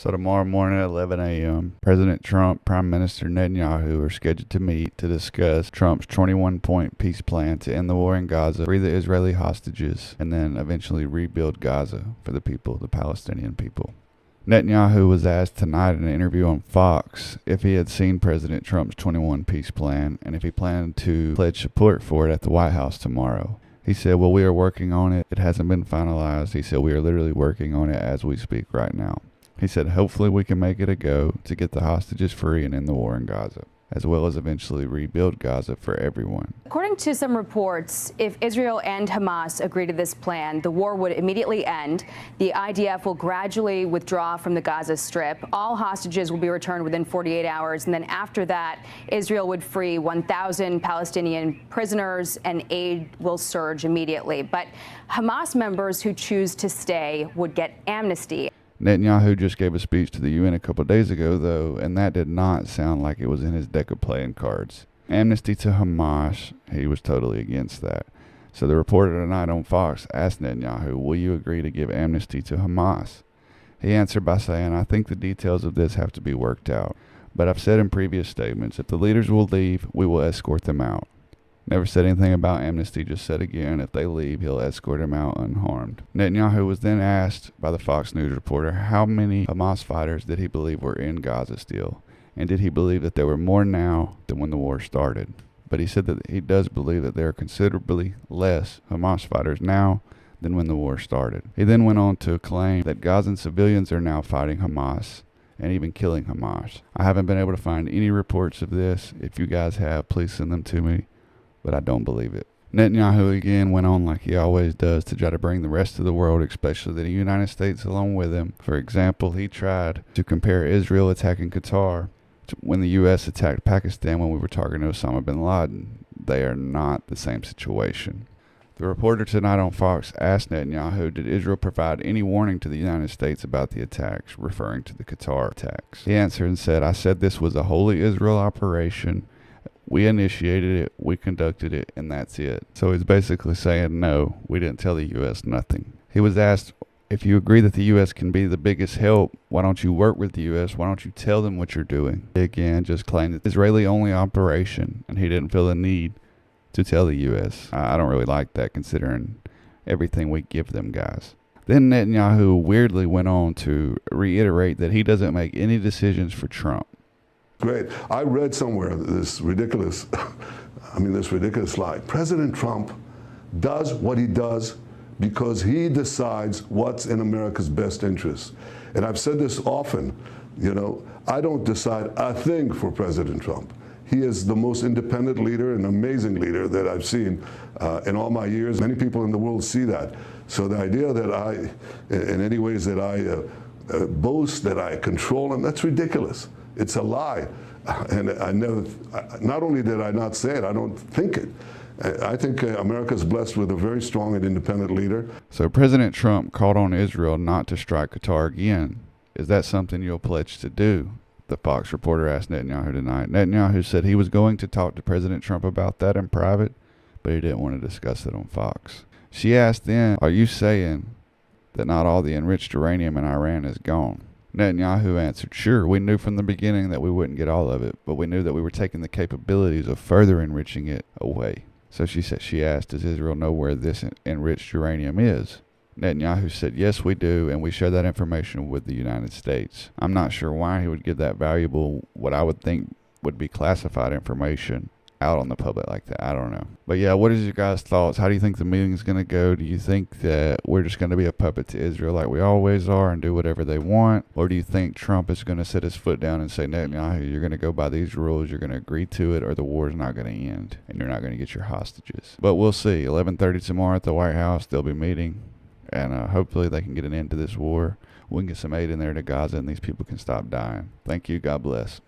So tomorrow morning at 11 a.m., President Trump, Prime Minister Netanyahu are scheduled to meet to discuss Trump's 21-point peace plan to end the war in Gaza, free the Israeli hostages, and then eventually rebuild Gaza for the people, the Palestinian people. Netanyahu was asked tonight in an interview on Fox if he had seen President Trump's 21 peace plan and if he planned to pledge support for it at the White House tomorrow. He said, well, we are working on it. It hasn't been finalized. He said, we are literally working on it as we speak right now. He said, hopefully we can make it a go to get the hostages free and end the war in Gaza, as well as eventually rebuild Gaza for everyone. According to some reports, if Israel and Hamas agree to this plan, the war would immediately end. The IDF will gradually withdraw from the Gaza Strip. All hostages will be returned within 48 hours. And then after that, Israel would free 1,000 Palestinian prisoners and aid will surge immediately. But Hamas members who choose to stay would get amnesty. Netanyahu just gave a speech to the UN a couple of days ago, though, and that did not sound like it was in his deck of playing cards. Amnesty to Hamas, he was totally against that. So the reporter tonight on Fox asked Netanyahu, will you agree to give amnesty to Hamas? He answered by saying, I think the details of this have to be worked out. But I've said in previous statements, if the leaders will leave, we will escort them out. Never said anything about amnesty, just said again, if they leave, he'll escort them out unharmed. Netanyahu was then asked by the Fox News reporter how many Hamas fighters did he believe were in Gaza still, and did he believe that there were more now than when the war started. But he said that he does believe that there are considerably less Hamas fighters now than when the war started. He then went on to claim that Gazan civilians are now fighting Hamas and even killing Hamas. I haven't been able to find any reports of this. If you guys have, please send them to me. But I don't believe it. Netanyahu again went on like he always does to try to bring the rest of the world, especially the United States, along with him. For example, he tried to compare Israel attacking Qatar to when the U.S. attacked Pakistan when we were targeting Osama bin Laden. They are not the same situation. The reporter tonight on Fox asked Netanyahu, did Israel provide any warning to the United States about the attacks, referring to the Qatar attacks? He answered and said, I said this was a wholly Israel operation. We initiated it, we conducted it, and that's it. So he's basically saying, no, we didn't tell the U.S. nothing. He was asked, if you agree that the U.S. can be the biggest help, why don't you work with the U.S.? Why don't you tell them what you're doing? He again just claimed it's Israeli-only operation, and he didn't feel the need to tell the U.S. I don't really like that, considering everything we give them, guys. Then Netanyahu weirdly went on to reiterate that he doesn't make any decisions for Trump. Great. I read somewhere this ridiculous lie. President Trump does what he does because he decides what's in America's best interest. And I've said this often, I don't decide a thing for President Trump. He is the most independent leader, an amazing leader that I've seen in all my years. Many people in the world see that. So the idea that in any ways that I boast that I control him, that's ridiculous. It's a lie. And not only did I not say it, I don't think it. I think America is blessed with a very strong and independent leader. So President Trump called on Israel not to strike Qatar again. Is that something you'll pledge to do? The Fox reporter asked Netanyahu tonight. Netanyahu said he was going to talk to President Trump about that in private, but he didn't want to discuss it on Fox. She asked then, are you saying that not all the enriched uranium in Iran is gone? Netanyahu answered, sure, we knew from the beginning that we wouldn't get all of it, but we knew that we were taking the capabilities of further enriching it away. So she asked, does Israel know where this enriched uranium is? Netanyahu said, yes, we do, and we share that information with the United States. I'm not sure why he would give that valuable, what I would think would be classified information, out on the public like that. I don't know. But yeah, what is your guys' thoughts? How do you think the meeting is going to go? Do you think that we're just going to be a puppet to Israel like we always are and do whatever they want? Or do you think Trump is going to set his foot down and say, Netanyahu, you're going to go by these rules, you're going to agree to it, or the war's not going to end and you're not going to get your hostages? But we'll see. 11:30 tomorrow at the White House, they'll be meeting, and hopefully they can get an end to this war. We can get some aid in there to Gaza and these people can stop dying. Thank you. God bless.